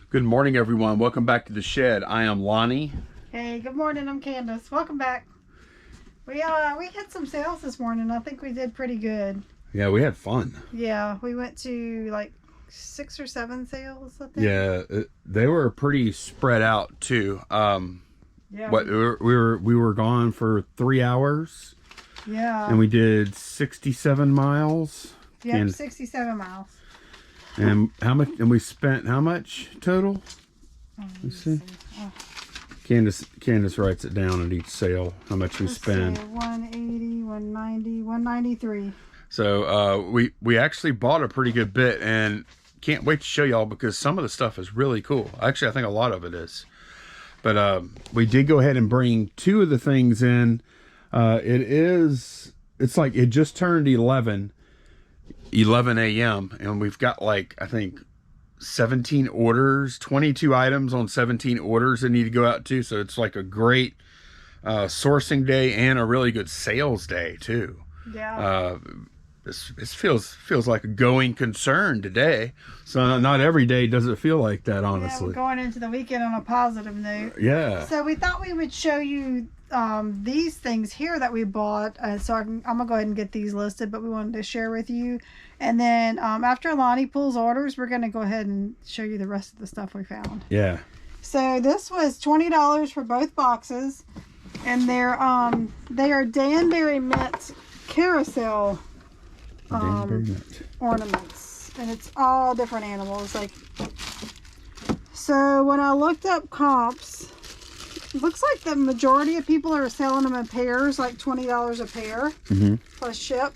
Good morning, everyone. Welcome back to the shed. I am Lonnie. Hey, good morning. I'm Candace. Welcome back. We had some sales this morning. I think we did pretty good. Yeah, we had fun. Yeah, we went to like 6 or 7 sales, I think. Yeah, they were pretty spread out too. Yeah. But we were gone for 3 hours. Yeah. And we did 67 miles. Yep, 67 miles. And how much? And we spent how much total? Let's see. Oh. Candace writes it down at each sale how much we spend. 180, 190, 193. So we actually bought a pretty good bit, and can't wait to show y'all because some of the stuff is really cool. Actually, I think a lot of it is. But we did go ahead and bring 2 of the things in. It's like it just turned 11 a.m. and we've got like, I think 17 orders, 22 items on 17 orders that need to go out to. So it's like a great sourcing day and a really good sales day too. Yeah. This feels like a going concern today. So not every day does it feel like that, honestly. Yeah, we're going into the weekend on a positive note. Yeah. So we thought we would show you these things here that we bought. So I'm going to go ahead and get these listed, but we wanted to share with you. And then after Lonnie pulls orders, we're going to go ahead and show you the rest of the stuff we found. Yeah. So this was $20 for both boxes. And they are Danbury Mint carousel ornaments, and it's all different animals. So when I looked up comps, it looks like the majority of people are selling them in pairs, like $20 a pair, plus ship.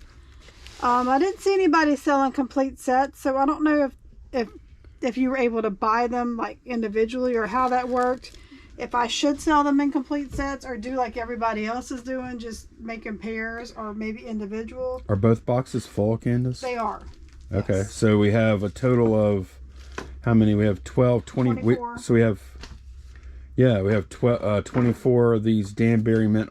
I didn't see anybody selling complete sets, so I don't know if you were able to buy them like individually or how that worked. If I should sell them in complete sets or do like everybody else is doing, just making pairs or maybe individual. Are both boxes full, Candace? They are. Okay, yes. So we have a total of how many? We have 12, 20. So we have 24 of these Danbury Mint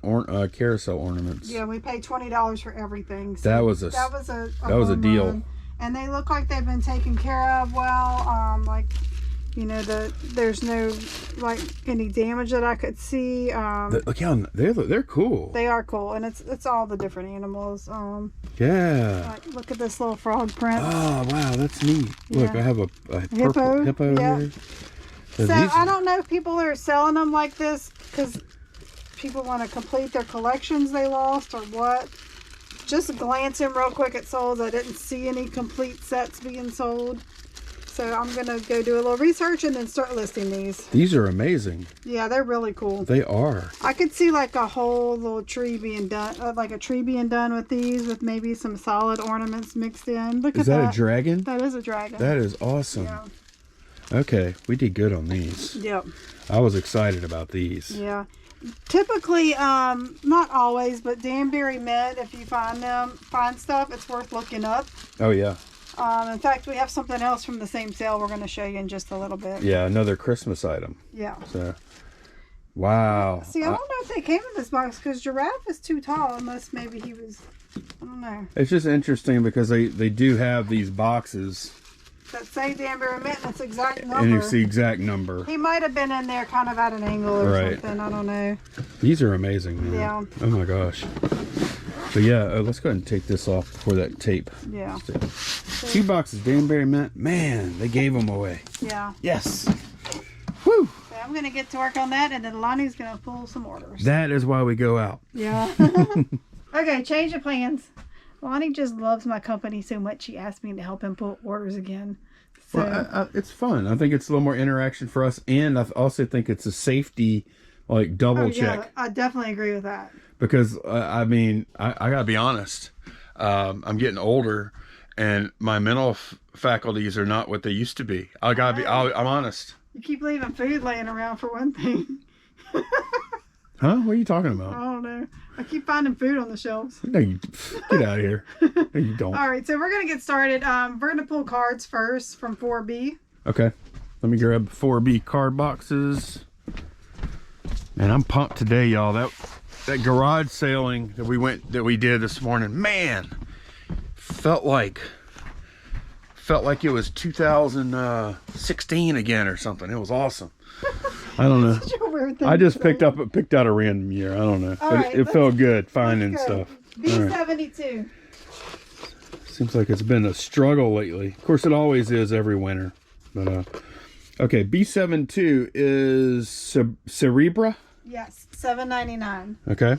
carousel ornaments. Yeah, we paid $20 for everything. So that was a deal. Run. And they look like they've been taken care of well. There's no like any damage that I could see. Look how they're cool. They are cool, and it's all the different animals. Yeah. Like, look at this little frog print. Oh wow, that's neat. Yeah. Look, I have a purple hippo here. So I don't know if people are selling them like this because people want to complete their collections they lost or what. Just glancing real quick at sold, I didn't see any complete sets being sold. So I'm going to go do a little research and then start listing these. These are amazing. Yeah, they're really cool. They are. I could see like a whole little tree being done, like a tree being done with these with maybe some solid ornaments mixed in. Look at that. Is that a dragon? That is a dragon. That is awesome. Yeah. Okay, we did good on these. Yep. I was excited about these. Yeah. Typically, not always, but Danbury Mint, if you find stuff, it's worth looking up. Oh, yeah. In fact, we have something else from the same sale we're going to show you in just a little bit. Yeah, another Christmas item. Yeah. So, wow. See, I don't know if they came in this box because Giraffe is too tall, unless maybe he was, I don't know. It's just interesting because they do have these boxes that say Danbury Mint, and it's exact number. And it's the exact number. He might have been in there kind of at an angle or something. I don't know. These are amazing, man. Yeah. Oh my gosh. So yeah, let's go ahead and take this off before that tape. Yeah. 2 boxes Danbury Mint. Man, they gave them away. Yeah. Yes. Woo. So I'm going to get to work on that, and then Lonnie's going to pull some orders. That is why we go out. Yeah. Okay, change of plans. Lonnie just loves my company so much he asked me to help him pull orders again. So, well, it's fun. I think it's a little more interaction for us, and I also think it's a safety, like, double check. Yeah, I definitely agree with that. Because, I mean, I got to be honest. I'm getting older, and my mental faculties are not what they used to be. I'm honest. You keep leaving food laying around for one thing. Huh? What are you talking about? I don't know. I keep finding food on the shelves. No, you get out of here. No, you don't. All right, so we're going to get started. We're going to pull cards first from 4B. Okay. Let me grab 4B card boxes. Man, I'm pumped today, y'all. That garage sailing that we did this morning, man, felt like felt like it was 2016 again or something. It was awesome. I don't know. Such a weird thing I just to say. picked out a random year. I don't know. All But right, it felt good finding let's go. stuff. B72. Seems like it's been a struggle lately. Of course, it always is every winter. But okay, B72 is Cerebra. Yes, $7.99. Okay.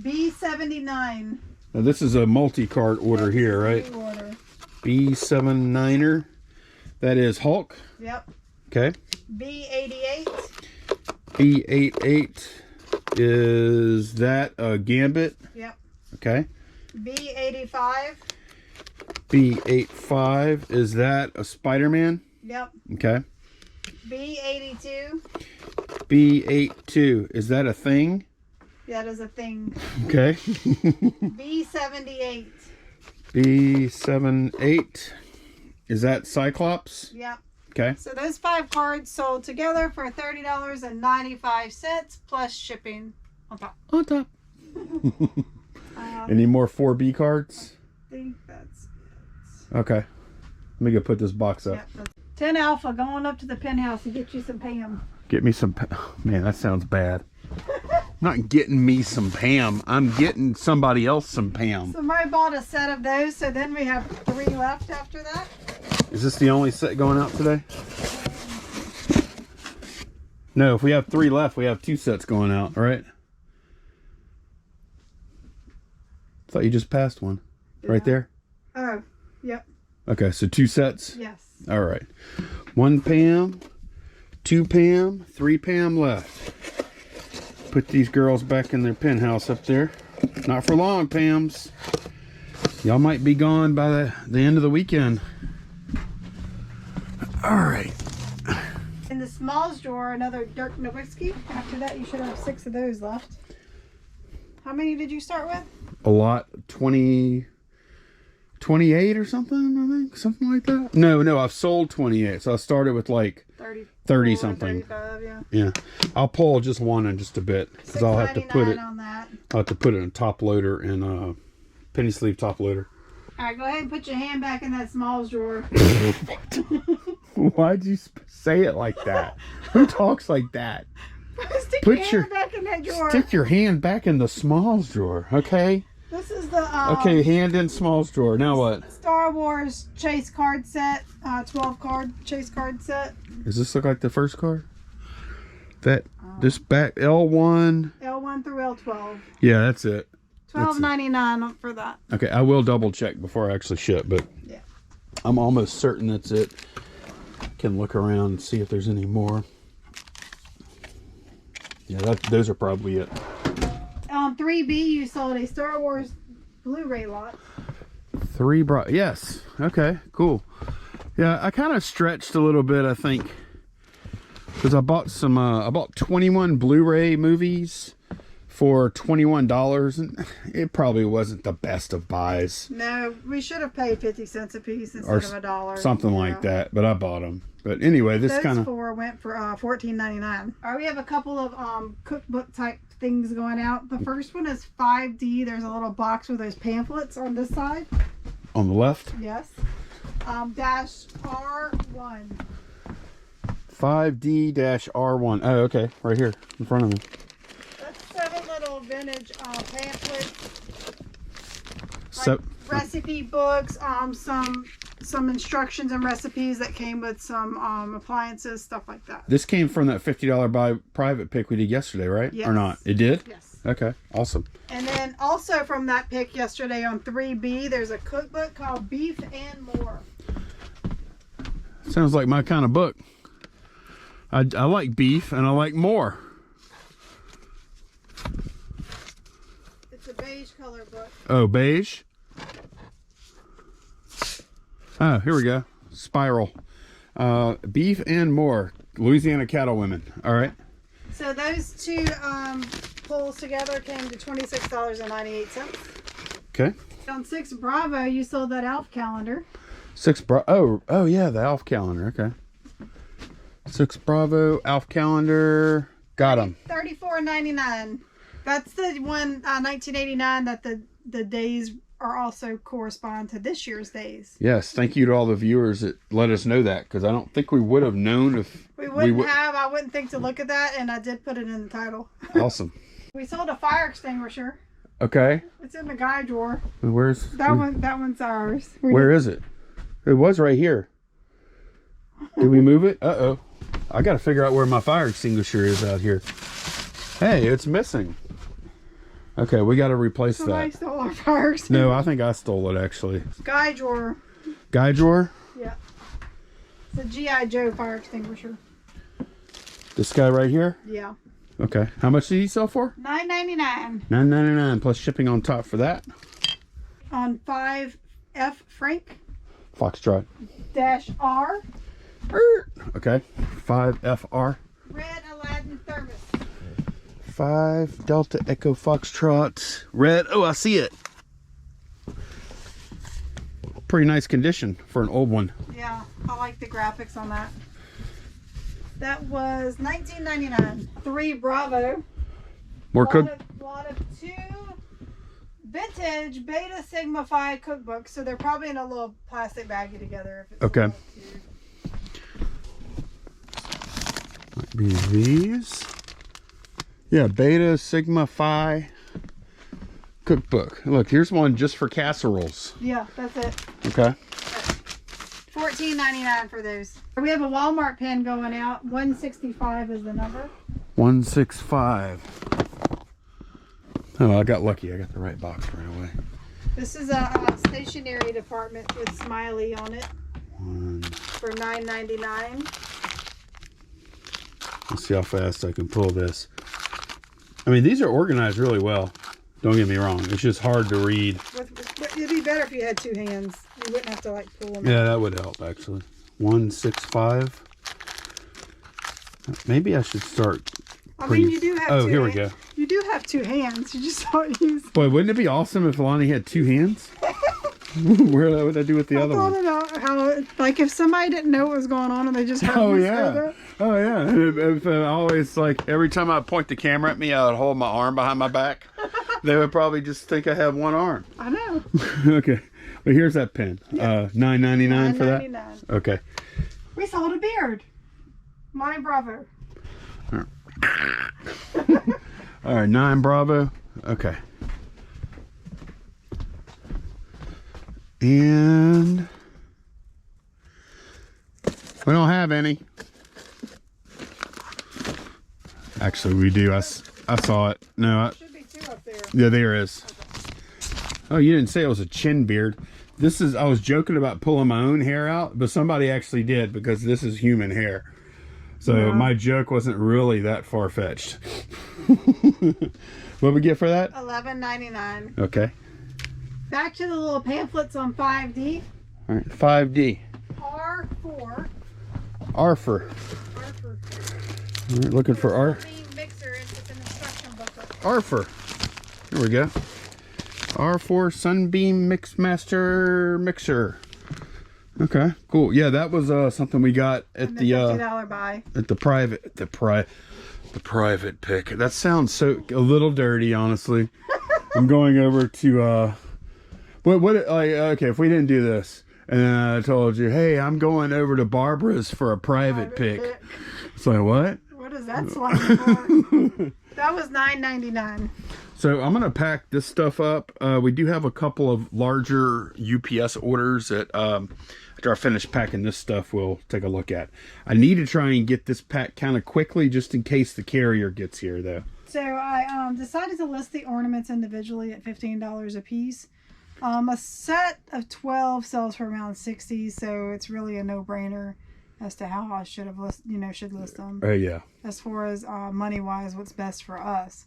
B79. Now this is a multi-card order here, right? Order. B79er. That is Hulk. Yep. Okay. B88. B88 is that a Gambit. Yep. Okay. B85. B85 is that a Spider-Man. Yep. Okay. B82. B82 is that a Thing. That is a thing. Okay. B78. B78 is that Cyclops. Yep. Okay. So those 5 cards sold together for $30.95 plus shipping on top. On top. Any more 4B cards? I think that's it. Okay. Let me go put this box up. Yep, 10 Alpha going up to the penthouse and get you some Pam. Get me some. Man, that sounds bad. I'm not getting me some Pam. I'm getting somebody else some Pam. Somebody bought a set of those, so then we have 3 left after that. Is this the only set going out today? No, if we have 3 left, we have 2 sets going out, right? I thought you just passed one. Right there? Oh, yep. Okay, so 2 sets? Yes. All right. 1 Pam, 2 Pam, 3 Pam left. Put these girls back in their penthouse up there. Not for long, Pams. Y'all might be gone by the end of the weekend. All right. In the smalls drawer, another Dirk Nowitzki. After that, you should have 6 of those left. How many did you start with? A lot. 28 or something, I think. Something like that. No, I've sold 28. So I started with like 30 something. 35, yeah. Yeah. I'll pull just one in just a bit. Because I'll have to put it. On that. I'll have to put it in a top loader and penny sleeve top loader. All right, go ahead and put your hand back in that smalls drawer. Why'd you say it like that? Who talks like that? Stick Put your hand back in that drawer. Stick your hand back in the smalls drawer, okay? This is the Okay, hand in smalls drawer. Now what? Star Wars chase card set, 12 card chase card set. Does this look like the first card? This back L1. L1 through L12. Yeah, that's it. $12.99 for that. Okay, I will double check before I actually ship, but yeah, I'm almost certain that's it. Can look around and see if there's any more. Yeah, those are probably it. On 3B, you sold a Star Wars Blu-ray lot. 3 yes. Okay, cool. Yeah, I kind of stretched a little bit, I think, because I bought I bought 21 Blu-ray movies for $21, and it probably wasn't the best of buys. No, we should have paid 50 cents a piece instead of $1. Something like that, but I bought them. But anyway, this kind of... Those 4 went for $14.99. All right, we have a couple of cookbook type things going out. The first one is 5D. There's a little box with those pamphlets on this side. On the left? Yes. Dash R1. 5D-R1. Oh, okay. Right here in front of me. That's 7 little vintage pamphlets. So, Recipe books, some instructions and recipes that came with some appliances, stuff like that. this came from that $50 buy private pick we did yesterday, right? Yes. Or not? It did? Yes. Okay, awesome. And then also from that pick yesterday on 3B, there's a cookbook called Beef and More. Sounds like my kind of book. I like beef and I like more. It's a beige color book. Oh, beige? Oh, here we go. Spiral. Beef and More. Louisiana Cattle Women. All right. So those 2 pulls together came to $26.98. Okay. On 6 Bravo, you sold that Alf calendar. 6 Bravo. Oh yeah, the Alf calendar. Okay. 6 Bravo Alf calendar. Got them. $34.99. That's the one 1989 that the days are also correspond to this year's days. Yes, thank you to all the viewers that let us know that, because I don't think we would have known if we wouldn't have. I wouldn't think to look at that, and I did put it in the title. Awesome. We sold a fire extinguisher. Okay. It's in the guy drawer. Where's that one? That one's ours. Where is it? It was right here. Did we move it? Uh-oh. I got to figure out where my fire extinguisher is out here. Hey, it's missing. Okay, we got to replace Somebody that. stole our fire extinguisher. No, I think I stole it, actually. Guy drawer. Guy drawer? Yeah. It's a G.I. Joe fire extinguisher. This guy right here? Yeah. Okay. How much did he sell for? $9.99. $9.99 plus shipping on top for that. On 5F Frank. Foxtrot. -R. Okay. 5FR. Red Aladdin thermos. 5 Delta Echo Foxtrot. Red. Oh, I see it. Pretty nice condition for an old one. Yeah, I like the graphics on that. That was $19.99. 3 Bravo. More cook. Lot of 2 vintage Beta Sigma Phi cookbooks. So they're probably in a little plastic baggie together. If it's okay. Might be these. Yeah, Beta Sigma Phi cookbook. Look, here's one just for casseroles. Yeah, that's it. Okay. $14.99 for those. We have a Walmart pen going out. 165 is the number. 165. Oh, I got lucky. I got the right box right away. This is a stationery department with Smiley on it. For $9.99. Let's see how fast I can pull this. I mean, these are organized really well. Don't get me wrong. It's just hard to read. It'd be better if you had 2 hands. You wouldn't have to like pull them. Yeah, that would help actually. 165. Maybe I should start. I mean, you do have. Oh, 2 here hands. we go. You do have 2 hands. You just don't use. Boy, wouldn't it be awesome if Lonnie had 2 hands? Where would I do with the other one? I thought about how, like, if somebody didn't know what was going on and they just heard Oh me yeah. say that. Oh yeah. If I always, like, every time I point the camera at me, I would hold my arm behind my back. They would probably just think I have one arm. I know. Okay. Well, here's that pen. Yeah. $9.99 for that? $9.99. Okay. We sold a beard. Monty Bravo. All right, 9 Bravo. Okay. And we don't have any. Actually, we do. I saw it. No, There should be 2 up there. yeah, there is. Okay. Oh, you didn't say it was a chin beard. This is, I was joking about pulling my own hair out, but somebody actually did, because this is human hair. So Yeah. my joke wasn't really that far-fetched. What we get for that? $11.99. Okay. Back to the little pamphlets on 5D. All right, 5D. R4. Arfer. R4. All right, looking for Mixer. It's an instruction booklet. Arfer. Here we go. R4 Sunbeam Mixmaster Mixer. Okay, cool. Yeah, that was something we got at the $50 buy. at the private pick. That sounds so a little dirty, honestly. I'm going over to what like, okay, if we didn't do this and then I told you, hey, I'm going over to Barbara's for a private pick. It's like, what? What is that slang for? That was $9.99. So I'm gonna pack this stuff up. We do have a couple of larger UPS orders that after I finish packing this stuff, we'll take a look at. I need to try and get this packed kind of quickly, just in case the carrier gets here, though. So I decided to list the ornaments individually at $15 a piece. A set of 12 sells for around $60, so it's really a no-brainer as to how I should have should list them. Yeah. As far as money-wise, what's best for us.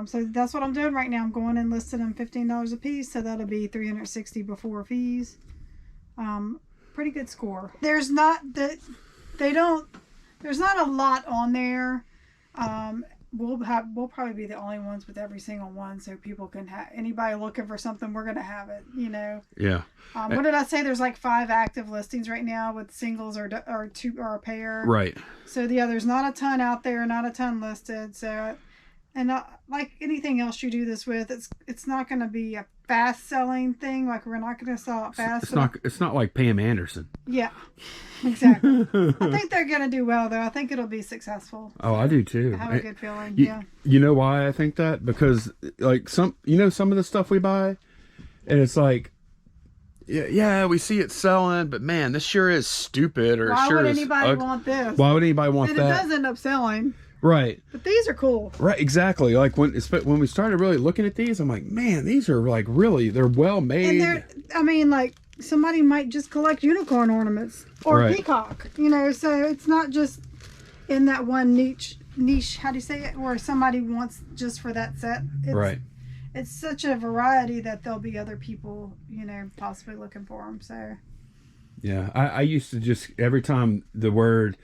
So that's what I'm doing right now. I'm going and listing them $15 a piece, so that'll be $360 before fees. Pretty good score. There's not a lot on there. We'll probably be the only ones with every single one, so people can have anybody looking for something. We're gonna have it, Yeah. What did I say? There's like 5 active listings right now with singles or 2 or a pair. Right. So there's not a ton out there, not a ton listed. So, And like anything else you do this with, it's not going to be a fast selling thing. Like we're not going to sell it fast. It's not like Pam Anderson. Yeah, exactly. I think they're going to do well though. I think it'll be successful. Oh, I do too. I have a good feeling. Yeah. You know why I think that? Because like some of the stuff we buy, and it's like, yeah, we see it selling, but man, this sure is stupid. Or why sure would is anybody want this? Why would anybody want and that? It does end up selling. Right. But these are cool. Right, exactly. Like when we started really looking at these, I'm like, man, these are like really, they're well made. And I mean, like somebody might just collect unicorn ornaments or peacock, you know, so it's not just in that one niche, how do you say it, where somebody wants just for that set. Right. It's such a variety that there'll be other people, you know, possibly looking for them. So. Yeah, I used to just, every time the word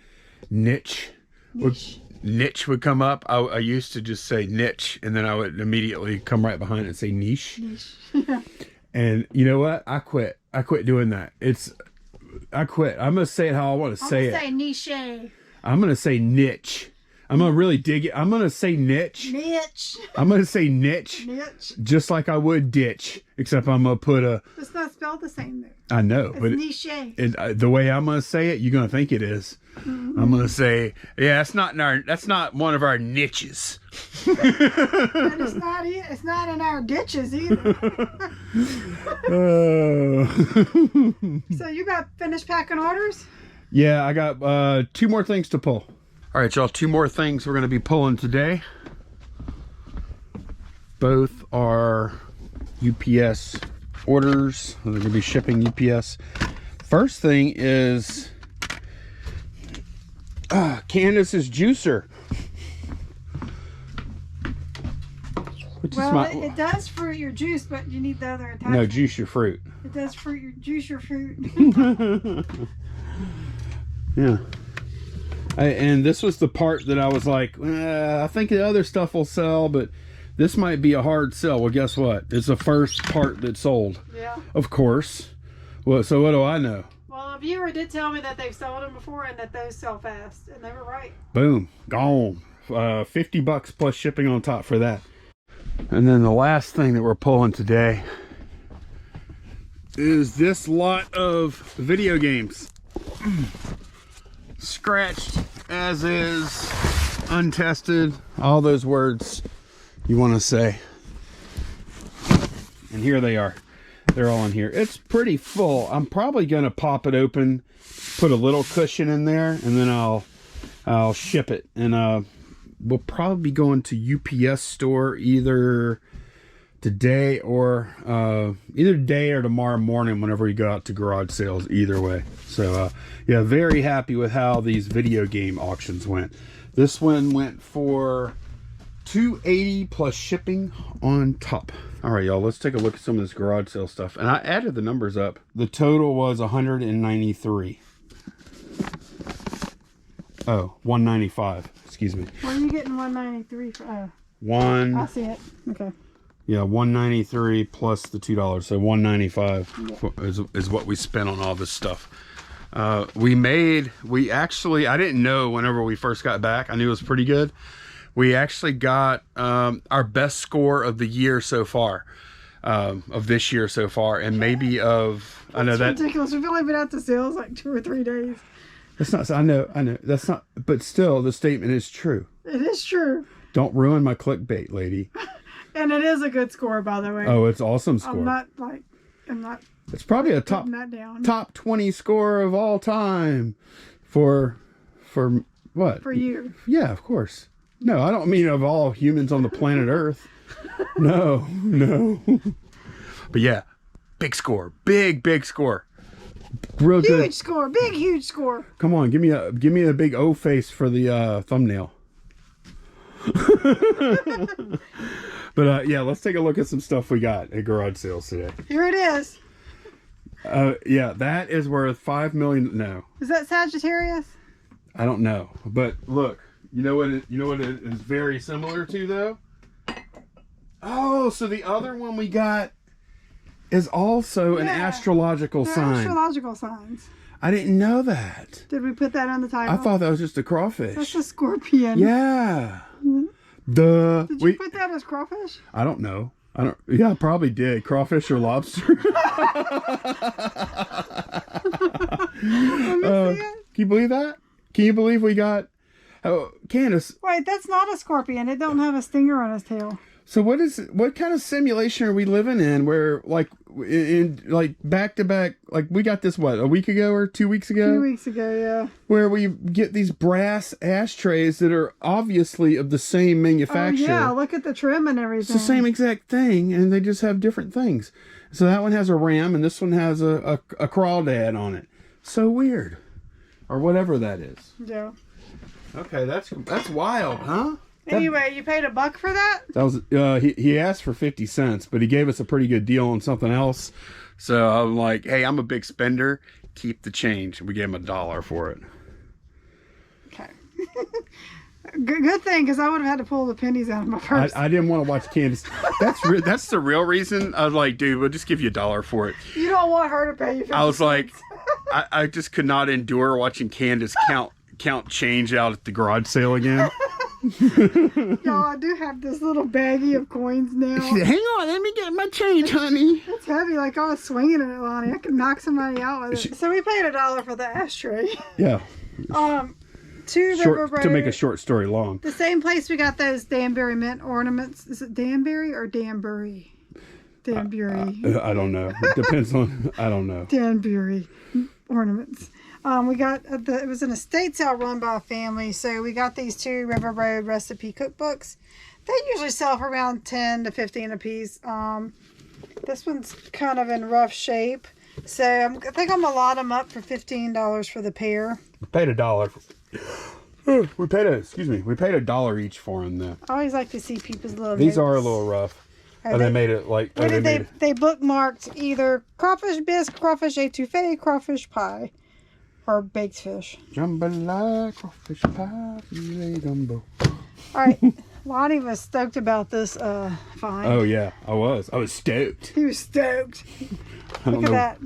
niche would come up, I used to just say niche, and then I would immediately come right behind it and say niche. And you know what? I quit doing that. I quit. I'm going to say it how I want to say it. I'm going to say niche. I'm going to say niche. I'm going to really dig it. I'm going to say niche. Niche. I'm going to say niche. Niche. Just like I would ditch, except I'm going to put a... It's not spelled the same though. I know. It's but niche. The way I'm going to say it, you're going to think it is. Mm-hmm. I'm going to say, yeah, that's not one of our niches. And it's not in our ditches either. So you got finished packing orders? Yeah, I got 2 more things to pull. All right, y'all, 2 more things we're going to be pulling today. Both are UPS orders. They're going to be shipping UPS. First thing is Candace's juicer. It does fruit your juice, but you need the other attachment. No, juice your fruit. It does juice your fruit. Yeah. And this was the part that I was like, I think the other stuff will sell, but this might be a hard sell. Well, guess what? It's the first part that sold. Yeah. Of course. Well, so what do I know? Well, a viewer did tell me that they've sold them before and that those sell fast, and they were right. Boom. Gone. $50 plus shipping on top for that. And then the last thing that we're pulling today is this lot of video games. Scratched as is, untested, all those words you want to say. And here they are. They're all in here. It's pretty full. I'm probably going to pop it open, put a little cushion in there, and then I'll ship it. And we'll probably be going to UPS store either today or tomorrow morning whenever we go out to garage sales, either way. So yeah, very happy with how these video game auctions went. This one went for $280 plus shipping on top. All right, y'all, let's take a look at some of this garage sale stuff. And I added the numbers up. The total was 193. Oh, 195. Excuse me. Where are you getting 193 for? I see it. Okay. Yeah, 193 plus the $2, so 195 is what we spent on all this stuff. I didn't know whenever we first got back. I knew it was pretty good. We actually got our best score of the year so far, of this year so far, and maybe of... I know that's ridiculous. We've only been out to sales like 2 or 3 days. That's not... I know. That's not... But still, the statement is true. It is true. Don't ruin my clickbait, lady. And it is a good score, by the way. Oh, it's awesome score. I'm not. It's probably a top 20 score of all time for what? For you. Yeah, of course. No, I don't mean of all humans on the planet Earth. No. But yeah, big score, big score. Real huge good score, huge score. Come on, give me a big O face for the thumbnail. But yeah, let's take a look at some stuff we got at garage sales today. Here it is. Yeah, that is worth $5 million. No. Is that Sagittarius? I don't know, but look, you know what it is very similar to though. Oh, so the other one we got is also an astrological sign. Astrological signs. I didn't know that. Did we put that on the title? I thought that was just a crawfish. That's a scorpion. Yeah. Mm-hmm. Duh. Did you put that as crawfish? I don't know. Yeah, I probably did. Crawfish or lobster. Can you believe that? Can you believe we got... Oh, Candace. Wait, that's not a scorpion. It don't have a stinger on his tail. So what kind of simulation are we living in where like back to back, like we got this a week ago or 2 weeks ago? 2 weeks ago, yeah. Where we get these brass ashtrays that are obviously of the same manufacturer. Oh, yeah, look at the trim and everything. It's the same exact thing, and they just have different things. So that one has a ram and this one has a crawdad on it. So weird. Or whatever that is. Yeah. Okay, that's wild, huh? Anyway, you paid $1 for that? That was he asked for 50 cents, but he gave us a pretty good deal on something else. So I'm like, hey, I'm a big spender. Keep the change. We gave him $1 for it. Okay. Good thing, because I would have had to pull the pennies out of my purse. I didn't want to watch Candace. That's the real reason. I was like, dude, we'll just give you $1 for it. You don't want her to pay you 50 I was like, cents. I just could not endure watching Candace count change out at the garage sale again. Y'all, I do have this little baggie of coins now. Hang on, let me get my change, honey. It's heavy, like I was swinging it, Lonnie. I could knock somebody out with it. So we paid $1 for the ashtray. Yeah. To make a short story long. The same place we got those Danbury Mint ornaments. Is it Danbury or Danbury? Danbury. I don't know. It depends on. I don't know. Danbury ornaments. We got it was an estate sale run by a family, so we got these 2 River Road recipe cookbooks. They usually sell for around 10 to 15 a piece. This one's kind of in rough shape, so I think I'm gonna lot them up for $15 for the pair. We paid $1. We paid $1 each for them though. I always like to see people's little. These notes. are a little rough. They made it like. They bookmarked either crawfish bisque, crawfish étouffée, crawfish pie, or baked fish. Jambalaya, crawfish pie, filet gumbo. All right, Lonnie was stoked about this find. Oh yeah, I was stoked. He was stoked. Look at that.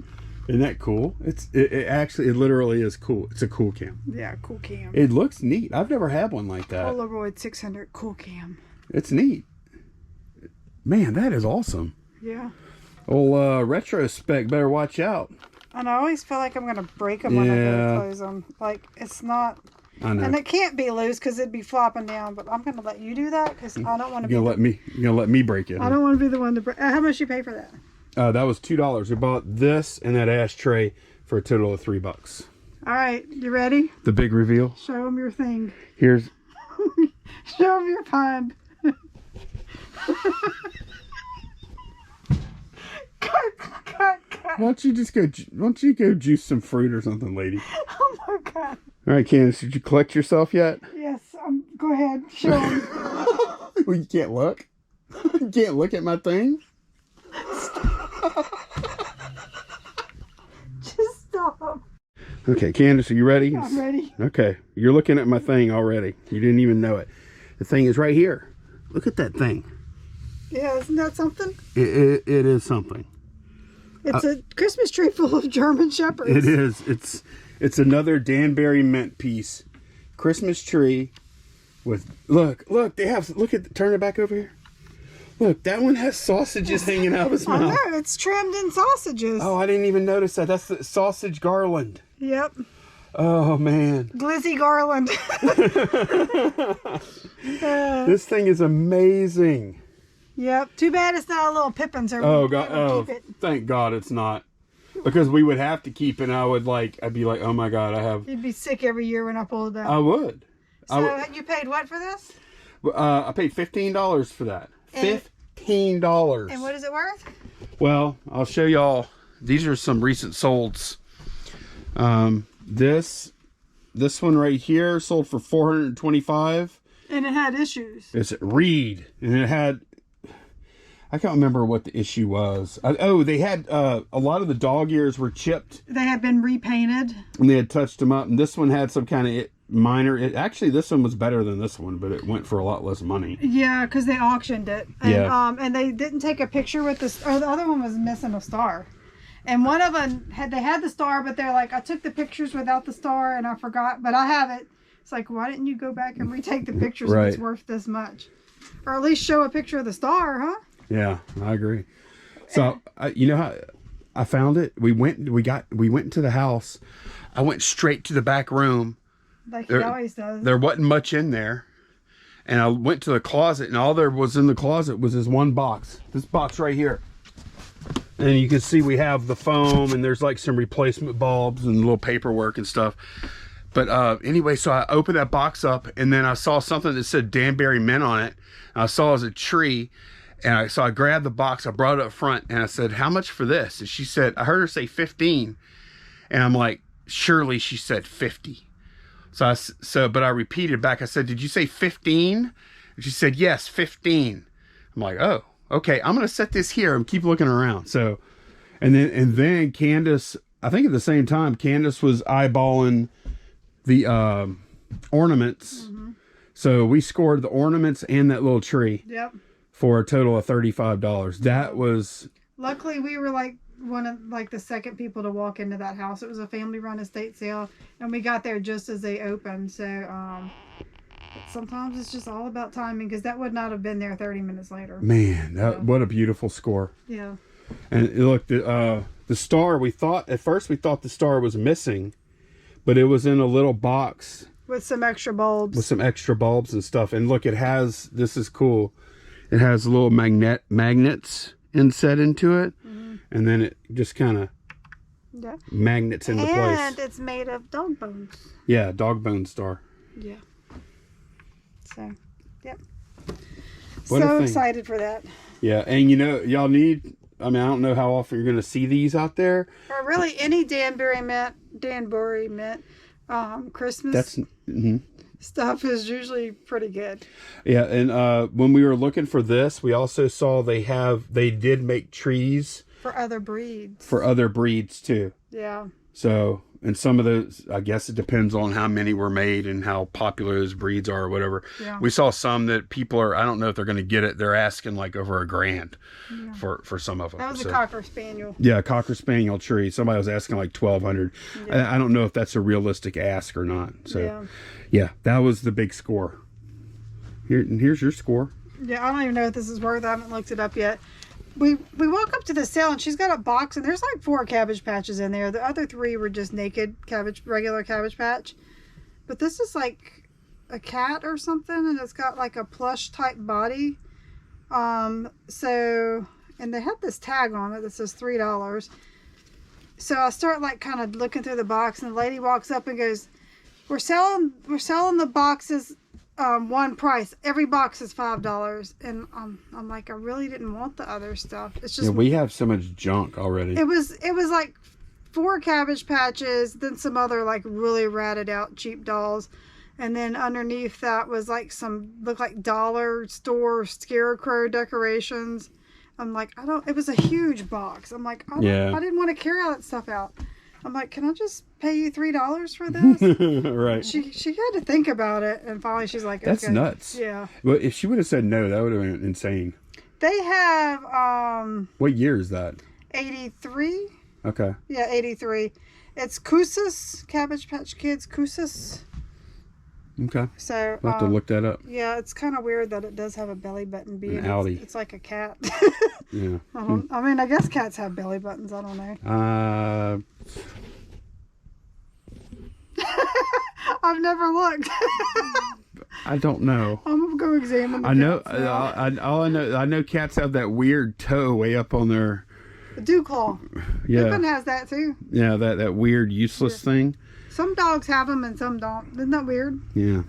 Isn't that cool? It literally is cool. It's a cool cam. Yeah, cool cam. It looks neat. I've never had one like that. Polaroid 600 cool cam. It's neat. Man, that is awesome. Yeah. Well, retrospect, better watch out. And I always feel like I'm going to break them when I go to close them. Like, it's not... I know. And it can't be loose because it'd be flopping down, but I'm going to let you do that because I don't want to be... You're going to let me break it. I don't want to be the one to break... How much you pay for that? That was $2. We bought this and that ashtray for a total of $3. All right, you ready? The big reveal. Show them your thing. Here's... Show them your find. Cut. Why don't you go juice some fruit or something, lady? Oh my God. All right, Candace, did you collect yourself yet? Yes, go ahead. Show them. Well, you can't look. You can't look at my thing. Just stop. Okay, Candace, are you ready? I'm ready. Okay, you're looking at my thing already. You didn't even know it. The thing is right here. Look at that thing. Yeah, isn't that something? It is something. It's a Christmas tree full of German Shepherds. It is. It's another Danbury Mint piece. Christmas tree with look, turn it back over here. Look, that one has sausages hanging out of his mouth. I know, it's trimmed in sausages. Oh, I didn't even notice that. That's the sausage garland. Yep. Oh man. Glizzy garland. This thing is amazing. Yep. Too bad it's not a little Pippin. Oh God! Oh, thank God it's not. Because we would have to keep it. And I'd be like, oh my God, I have. You'd be sick every year when I pulled it out. I would. So you paid what for this? I paid $15 for that. $15. And what is it worth? Well, I'll show y'all. These are some recent solds. This one right here sold for $425. And it had issues. It's Reed, and it had. I can't remember what the issue was. They had a lot of the dog ears were chipped. They had been repainted. And they had touched them up. And this one had some kind of minor. Actually, this one was better than this one, but it went for a lot less money. Yeah, because they auctioned it. And, yeah. And they didn't take a picture with this. Or the other one was missing a star. And one of them had the star, but they're like, I took the pictures without the star, and I forgot, but I have it. It's like, why didn't you go back and retake the pictures if it's worth this much? Or at least show a picture of the star, huh? Yeah, I agree. So you know how I found it? We went into the house. I went straight to the back room. Like he always does. There wasn't much in there. And I went to the closet, and all there was in the closet was this one box. This box right here. And you can see we have the foam, and there's like some replacement bulbs and little paperwork and stuff. But anyway, so I opened that box up, and then I saw something that said Danbury Mint on it. And I saw it as a tree. And so I grabbed the box, I brought it up front, and I said, how much for this? And she said, I heard her say 15. And I'm like, surely she said 50. But I repeated back. I said, did you say 15? And she said, yes, 15. I'm like, oh, okay. I'm going to set this here and keep looking around. So, and then Candace, I think at the same time, Candace was eyeballing the ornaments. Mm-hmm. So we scored the ornaments and that little tree. Yep. For a total of $35. That was... Luckily, we were like one of the second people to walk into that house. It was a family-run estate sale, and we got there just as they opened. So sometimes it's just all about timing, because that would not have been there 30 minutes later. Man, what a beautiful score. Yeah. And look, the star, at first we thought the star was missing, but it was in a little box. With some extra bulbs. With some extra bulbs and stuff. And look, this is cool. It has little magnets inset into it, mm-hmm. and then it just kind of magnets into place. And it's made of dog bones. Yeah, dog bone star. Yeah. So, yep. So excited for that. Yeah, and y'all need, I don't know how often you're going to see these out there. Or really any Danbury Mint, Christmas. Mm-hmm. Stuff is usually pretty good. Yeah, and when we were looking for this, we also saw they did make trees for other breeds. For other breeds too. Yeah. So, and some of those, I guess it depends on how many were made and how popular those breeds are or whatever. Yeah. We saw some that people are, I don't know if they're going to get it. They're asking like over $1,000 for some of them. That was a Cocker Spaniel. Yeah, Cocker Spaniel tree. Somebody was asking like $1,200. Yeah. I don't know if that's a realistic ask or not. So, yeah, that was the big score. Here's your score. Yeah, I don't even know what this is worth. I haven't looked it up yet. We walk up to the sale, and she's got a box, and there's like 4 Cabbage Patches in there. The other 3 were just naked regular Cabbage Patch. But this is like a cat or something, and it's got like a plush type body. And they had this tag on it that says $3. So I start like kind of looking through the box, and the lady walks up and goes, We're selling the boxes one price. Every box is $5, and I'm like, I really didn't want the other stuff. It's just we have so much junk already. It was like 4 Cabbage Patches, then some other like really ratted out cheap dolls, and then underneath that was like some looked like dollar store scarecrow decorations. I'm like, it was a huge box. I'm like, I didn't want to carry all that stuff out. I'm like, can I just pay you $3 for this? Right. She had to think about it, and finally she's like, okay. That's nuts. Yeah. Well, if she would have said no, that would have been insane. They have What year is that? 83. Okay. Yeah, 83. It's Kousis, Cabbage Patch Kids Kousis. Okay. So I'll have to look that up. Yeah, it's kind of weird that it does have a belly button being. It's like a cat. Yeah. I guess cats have belly buttons. I don't know. I've never looked. I don't know. I'm gonna go examine. I know cats have that weird toe way up on their. A dew claw. Yeah. Pippin has that too. Yeah, that weird useless thing. Some dogs have them and some don't. Isn't that weird? Yeah.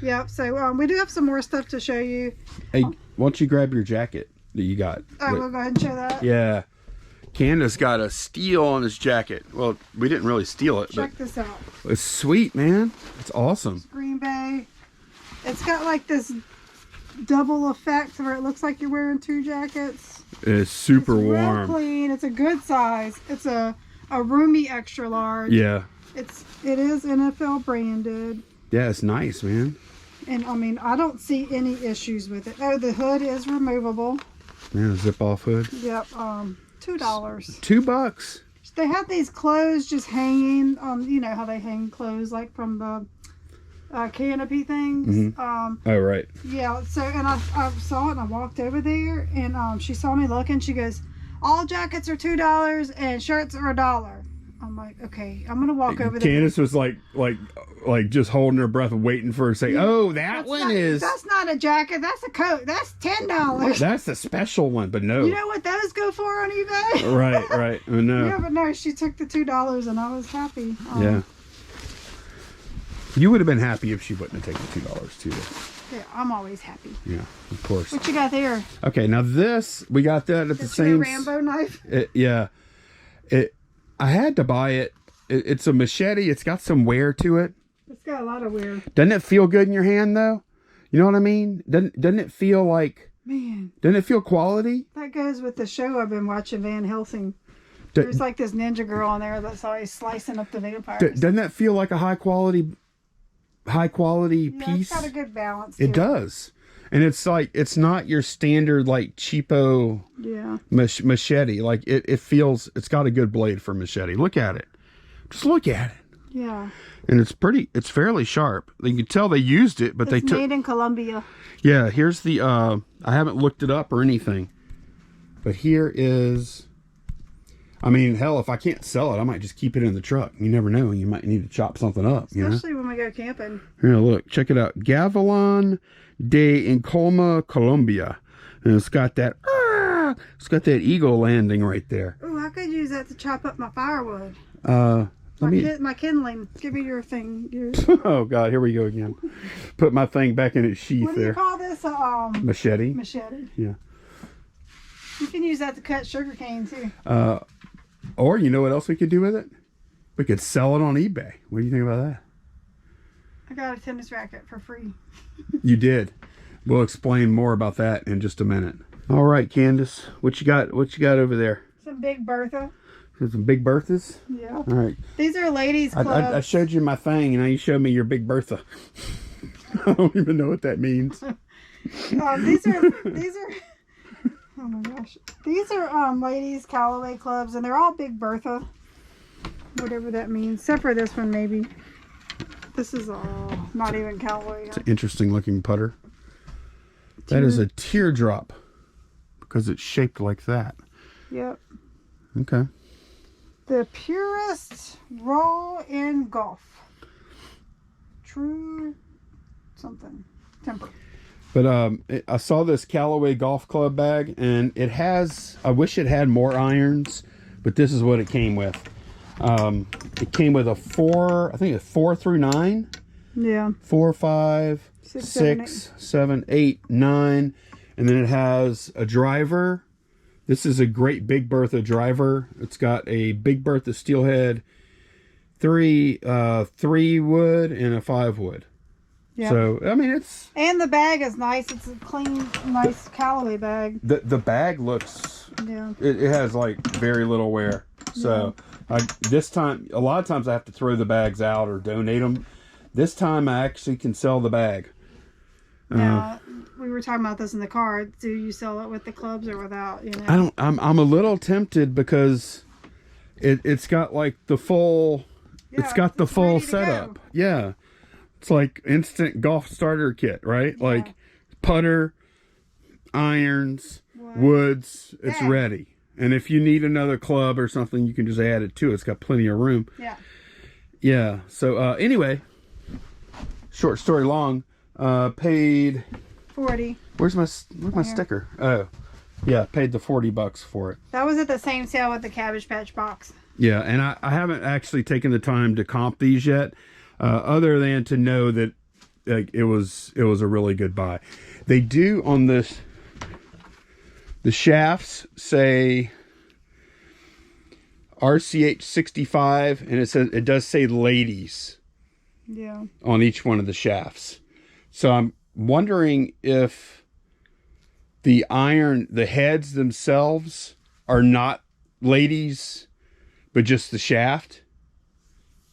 Yeah. So we do have some more stuff to show you. Hey, why don't you grab your jacket that you got? Oh, we'll go ahead and show that. Yeah. Candace got a steal on his jacket. Well, we didn't really steal it. Check this out. It's sweet, man. It's awesome. It's Green Bay. It's got like this double effect where it looks like you're wearing 2 jackets. It's super warm. Real clean. It's a good size. It's a roomy extra large. Yeah. It is NFL branded. Yeah, it's nice, man. And I don't see any issues with it. Oh, the hood is removable. Yeah, zip off hood. Yep. $2. $2. They have these clothes just hanging on. You know how they hang clothes like from the canopy things. Oh, right. Yeah, so, and I saw it and I walked over there and she saw me looking. She goes, all jackets are $2 and shirts are $1. I'm like, okay, I'm gonna walk over there. Candace was like just holding her breath, waiting for her to say, "Oh, that's not a jacket. That's a coat. That's $10. That's a special one." But no, you know what those go for on eBay? right. Oh, no. Yeah, but no, she took the $2 and I was happy. Yeah. You would have been happy if she wouldn't have taken $2 too. Yeah, I'm always happy. Yeah, of course. What you got there? Okay, now this we got that at the same. Rambo knife. I had to buy it. It's a machete. It's got some wear to it. It's got a lot of wear. Doesn't it feel good in your hand though? You know what I mean? Doesn't it feel like? Man. Doesn't it feel quality? That goes with the show I've been watching, Van Helsing. There's like this ninja girl on there that's always slicing up the vampires. Doesn't that feel like a high quality piece? It's got a good balance. It does. And it's like, it's not your standard like cheapo machete. Like it feels, it's got a good blade for machete. Look at it. Just look at it. Yeah. And it's fairly sharp. You can tell they used it, but it's made in Colombia. Yeah, here's the, I haven't looked it up or anything. But here is, I mean, hell, if I can't sell it, I might just keep it in the truck. You never know. You might need to chop something up. Especially when we go camping. Here, look. Check it out. Gavilan de Encolma, Colombia. And it's got that eagle landing right there. Oh, I could use that to chop up my firewood. My kindling. Give me your thing. Oh, God. Here we go again. Put my thing back in its sheath there. What do you call this? Machete. Machete. Yeah. You can use that to cut sugar cane, too. Or you know what else we could do with it? We could sell it on eBay. What do you think about that? I got a tennis racket for free. You did. We'll explain more about that in just a minute. All right, Candace, what you got? What you got over there? Some Big Bertha. Some Big Berthas? Yeah. All right. These are ladies' clubs. I showed you my thing, and now you showed me your Big Bertha. I don't even know what that means. These are. Oh my gosh. These are ladies' Callaway clubs, and they're all Big Bertha. Whatever that means. Except for this one, maybe. This is not even Callaway. It's an interesting looking putter. That is a teardrop because it's shaped like that. Yep. Okay. The purest roll in golf. True something. Temper. But I saw this Callaway golf club bag, and it has, I wish it had more irons, but this is what it came with. It came with a 4 through 9. Yeah. 4, 5, 6, 7, 8, 9. And then it has a driver. This is a great Big Bertha driver. It's got a Big Bertha steelhead, 3 wood and a 5 wood. Yeah. So, I mean, it's... And the bag is nice. It's a clean, nice Callaway bag. The bag looks... Yeah. It has, like, very little wear. So, this time, a lot of times I have to throw the bags out or donate them. This time I actually can sell the bag. Now, we were talking about this in the car. Do you sell it with the clubs or without? You know? I'm a little tempted because it's got, like, the full... Yeah, it's got the full setup. Yeah. It's like instant golf starter kit, right? Yeah. Like putter, irons, woods, it's ready. And if you need another club or something, you can just add it to it. It's got plenty of room. Yeah. Yeah. So anyway, short story long, paid 40. Where's my sticker? Oh, yeah, paid the $40 for it. That was at the same sale with the Cabbage Patch box. Yeah, and I haven't actually taken the time to comp these yet. Other than to know that it was a really good buy. They do on this, the shafts say RCH 65, and it does say ladies. Yeah. On each one of the shafts. So I'm wondering if the heads themselves are not ladies, but just the shaft.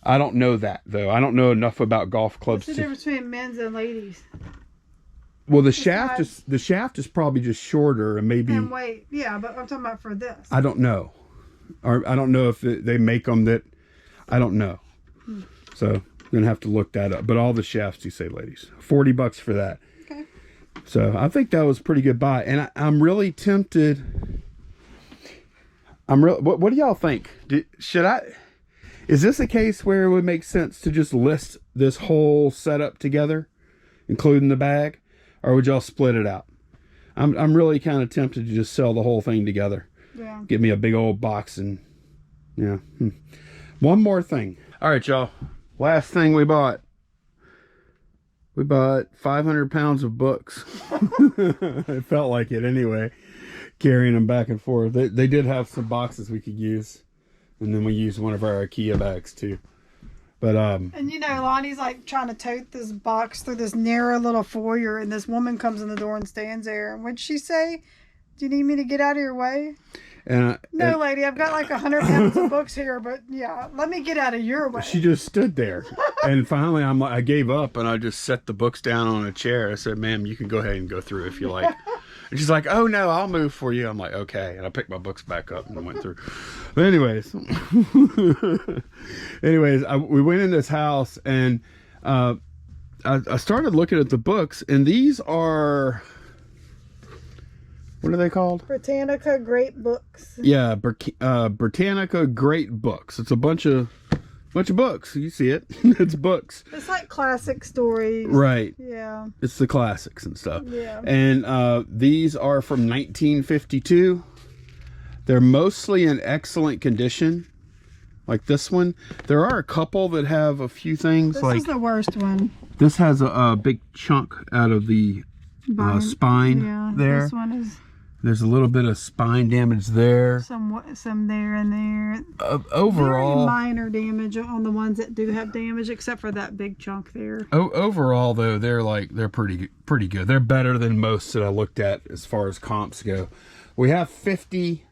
I don't know that, though. I don't know enough about golf clubs. What's the difference between men's and ladies? Well, the shaft is probably just shorter and maybe... And weight. Yeah, but I'm talking about for this. I don't know. Or I don't know if they make them that... I don't know. So, I'm gonna have to look that up. But all the shafts, you say, ladies, $40 for that. Okay. So I think that was a pretty good buy, and I'm really tempted. What do y'all think? Is this a case where it would make sense to just list this whole setup together, including the bag, or would y'all split it out? I'm really kind of tempted to just sell the whole thing together. Yeah. Get me a big old box and yeah. One more thing. All right, y'all. Last thing we bought. We bought 500 pounds of books. It felt like it anyway, carrying them back and forth. They did have some boxes we could use. And then we used one of our IKEA bags too. But and you know, Lonnie's like trying to tote this box through this narrow little foyer, and this woman comes in the door and stands there. And what'd she say? Do you need me to get out of your way? No, lady, I've got like 100 pounds of books here, but yeah, let me get out of your way. She just stood there. And finally I gave up and I just set the books down on a chair. I said, ma'am, you can go ahead and go through if you like. And she's like, oh no, I'll move for you. I'm like, okay. And I picked my books back up and went through. But anyways, we went in this house and I started looking at the books, and these are, what are they called? Britannica Great Books. Yeah, Britannica Great Books. It's a bunch of books. You see it. It's books. It's like classic stories. Right. Yeah. It's the classics and stuff. Yeah. And these are from 1952. They're mostly in excellent condition. Like this one. There are a couple that have a few things. This like is the worst one. This has a big chunk out of the spine there. This one is. There's a little bit of spine damage there. Some there and there. Overall, very minor damage on the ones that do have damage, except for that big chunk there. Overall, though, they're pretty good. They're better than most that I looked at as far as comps go. We have 50.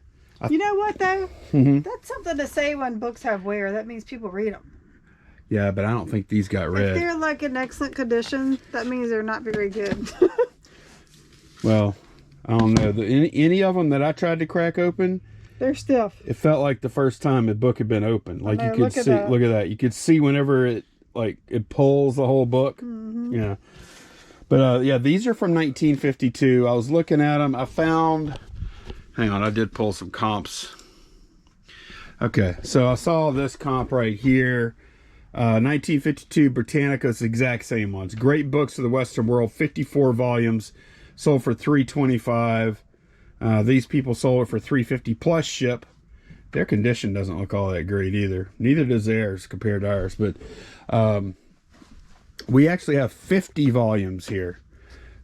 You know what though? Mm-hmm. That's something to say when books have wear. That means people read them. Yeah, but I don't think these got read. If they're like in excellent condition, that means they're not very good. Well, I don't know. Any of them that I tried to crack open, they're stiff. It felt like the first time a book had been opened. Like you could see, look at that. You could see whenever it pulls the whole book. Mm-hmm. Yeah. But yeah, these are from 1952. I was looking at them. I found, hang on, I did pull some comps. Okay, so I saw this comp right here. 1952 Britannica's the exact same ones. Great Books of the Western World, 54 volumes. Sold for $325. These people sold it for $350 plus ship. Their condition doesn't look all that great either. Neither does theirs compared to ours. But we actually have 50 volumes here.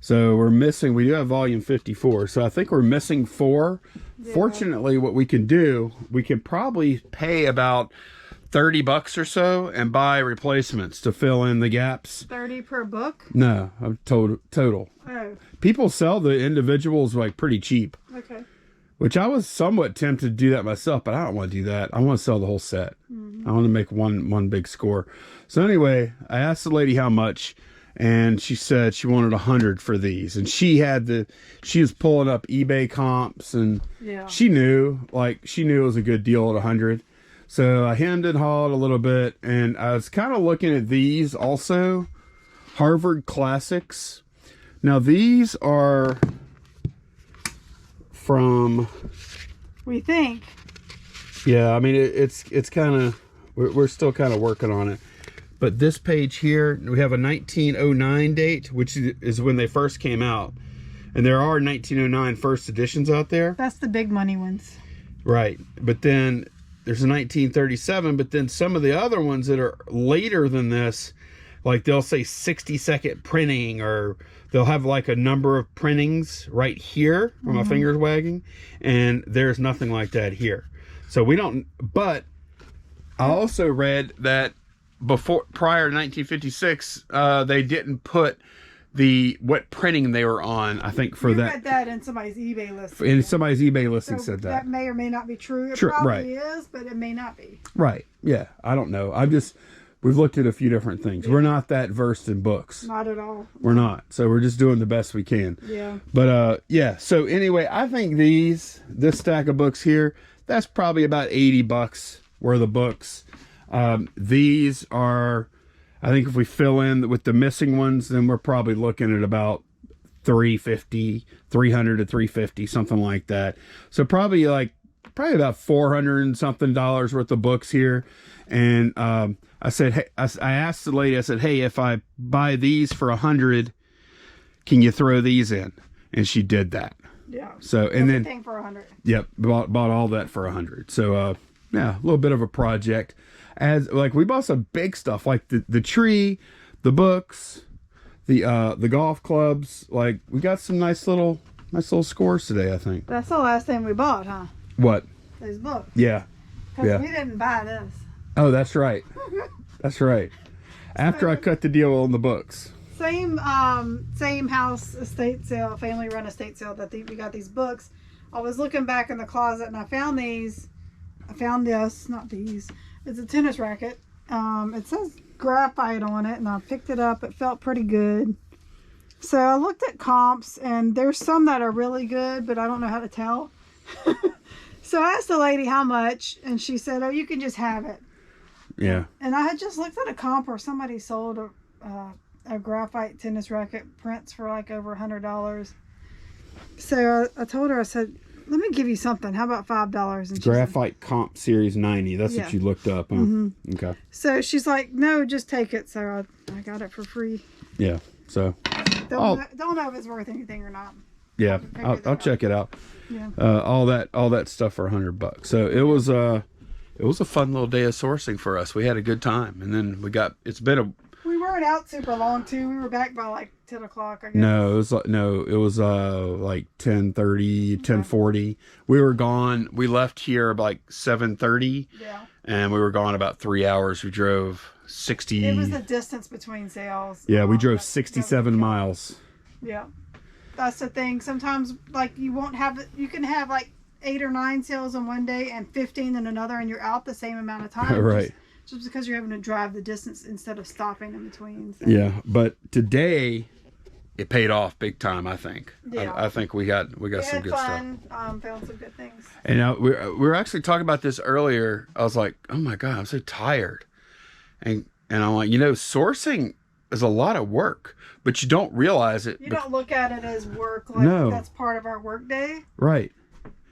So we do have volume 54. So I think we're missing 4. Yeah. Fortunately, what we can do, we can probably pay about $30 or so and buy replacements to fill in the gaps. 30 per book? No, total. Oh. People sell the individuals like pretty cheap. Okay. Which I was somewhat tempted to do that myself, but I don't want to do that. I want to sell the whole set. Mm-hmm. I want to make one big score. So anyway, I asked the lady how much, and she said she wanted 100 for these. And she was pulling up eBay comps, and she knew it was a good deal at 100. So I hemmed and hawed a little bit, and I was kind of looking at these also. Harvard Classics. Now these are from... We think. Yeah, I mean, it's kind of... We're still kind of working on it. But this page here, we have a 1909 date, which is when they first came out. And there are 1909 first editions out there. That's the big money ones. Right. But then... There's a 1937, but then some of the other ones that are later than this, like they'll say 60-second printing, or they'll have like a number of printings right here where my finger's wagging, and there's nothing like that here. So we don't, but I also read that prior to 1956, they didn't put what printing they were on, I think, for that. Read that in somebody's eBay listing. And somebody's eBay listing said that. That may or may not be true. It probably is, but it may not be. Right. Yeah. I don't know. We've looked at a few different things. Yeah. We're not that versed in books. Not at all. We're not. So we're just doing the best we can. Yeah. But yeah. So anyway, I think this stack of books here, that's probably about $80 worth of books. These are, I think if we fill in with the missing ones, then we're probably looking at about 300 to 350, something like that. So probably about $400 and something worth of books here. And I said, hey, I asked the lady, I said, hey, if I buy these for 100, can you throw these in? And she did that. Yeah. So, and everything for 100. Yep, bought all that for 100. So yeah, a little bit of a project. As like we bought some big stuff like the tree, the books, the golf clubs. Like we got some nice little scores today, I think. That's the last thing we bought, huh? What? Those books. Yeah. Because we didn't buy this. Oh, that's right. That's right. After I cut the deal on the books. Same house estate sale, family run estate sale that we got these books. I was looking back in the closet and I found these. I found this, not these. It's a tennis racket. It says graphite on it, and I picked it up. It felt pretty good. So I looked at comps, and there's some that are really good, but I don't know how to tell. So I asked the lady how much, and she said, "Oh, you can just have it." Yeah. And I had just looked at a comp where somebody sold a graphite tennis racket prints for like over $100. So I told her, I said, let me give you something. How about $5? And Graphite Comp Series 90. That's what you looked up, huh? Mm-hmm. Okay. So she's like, no, just take it. So I got it for free. Yeah. So. Don't know if it's worth anything or not. Yeah. I'll check it out. Yeah. All that stuff for $100. So it was a fun little day of sourcing for us. We had a good time, and then we weren't out super long too. We were back by like 10 o'clock, I guess. No, it was like 10:30, 10:40. We were gone. We left here like 7:30. Yeah. And we were gone about 3 hours. We drove 60. It was the distance between sales. Yeah, we drove 67 miles. Yeah. That's the thing. Sometimes like you can have like 8 or 9 sales on one day and 15 in another, and you're out the same amount of time. Right. Just because you're having to drive the distance instead of stopping in between. So. Yeah, but today it paid off big time. I think. Yeah. I think we got some good fun, stuff. Found some good things. And we were actually talking about this earlier. I was like, oh my god, I'm so tired, and I'm like, sourcing is a lot of work, but you don't realize it. You don't look at it as work. Like that's part of our work day. Right.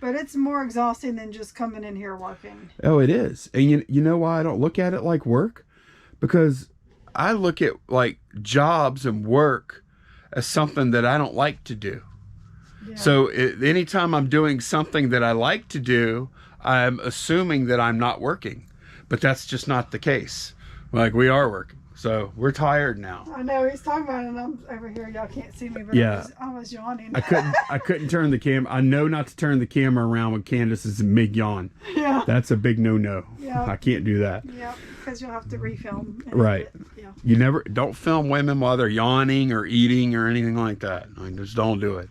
But it's more exhausting than just coming in here working. Oh, it is. And you know why I don't look at it like work? Because I look at like jobs and work as something that I don't like to do. Yeah. So anytime I'm doing something that I like to do, I'm assuming that I'm not working. But that's just not the case. Like we are working. So we're tired now. I know he's talking about it, and I'm over here. Y'all can't see me, but yeah. I was yawning. I couldn't turn the camera. I know not to turn the camera around when Candace is in mid yawn. Yeah. That's a big no. Yeah. I can't do that. Yeah, because you'll have to refilm. Right. Yeah. You don't film women while they're yawning or eating or anything like that. I mean, just don't do it.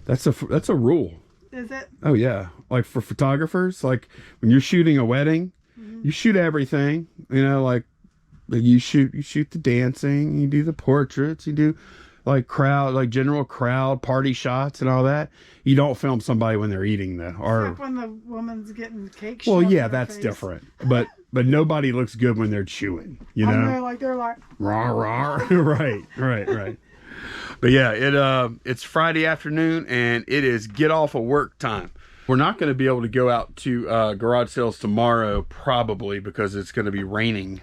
That's a rule. Is it? Oh yeah. Like for photographers, like when you're shooting a wedding, you shoot everything. Like. You shoot the dancing, you do the portraits, you do like general crowd party shots and all that. You don't film somebody when they're eating except when the woman's getting cake. Well, yeah, that's different. But nobody looks good when they're chewing. I know, like they're like rah rah. right. But yeah, it's Friday afternoon and it is get off of work time. We're not going to be able to go out to garage sales tomorrow probably because it's going to be raining.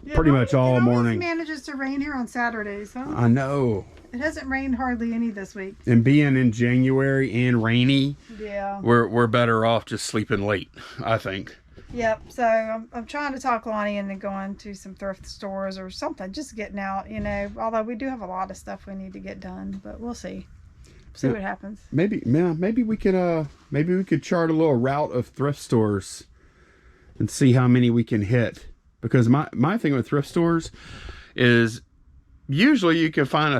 Yeah, pretty much all morning. It manages to rain here on Saturdays, huh? I know. It hasn't rained hardly any this week. And being in January and rainy, yeah, we're better off just sleeping late, I think. Yep. So I'm trying to talk Lonnie into going to some thrift stores or something, just getting out. Although we do have a lot of stuff we need to get done, but we'll see. See what happens. Maybe we could chart a little route of thrift stores and see how many we can hit. Because my thing with thrift stores is usually we can find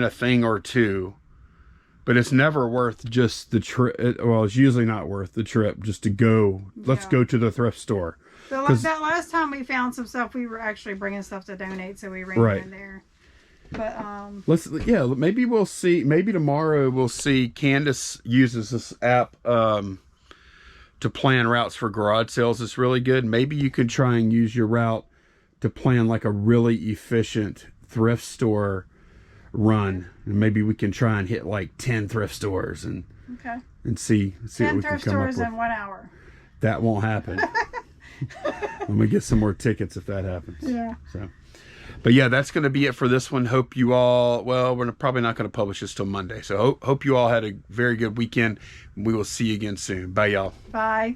a thing or two, but it's never worth just the trip. Well, it's usually not worth the trip just to go. Let's go to the thrift store. So like that last time we found some stuff, we were actually bringing stuff to donate, so we ran in there. But maybe we'll see. Maybe tomorrow we'll see. Candace uses this app to plan routes for garage sales. It's really good. Maybe you could try and use your route to plan like a really efficient thrift store run, and maybe we can try and hit like 10 thrift stores and see 10 what we can thrift come up stores with. in 1 hour. That won't happen. Let me get some more tickets if that happens. Yeah. So, but yeah, that's going to be it for this one. Hope you all, well, we're probably not going to publish this till Monday. So hope you all had a very good weekend. We will see you again soon. Bye, y'all. Bye.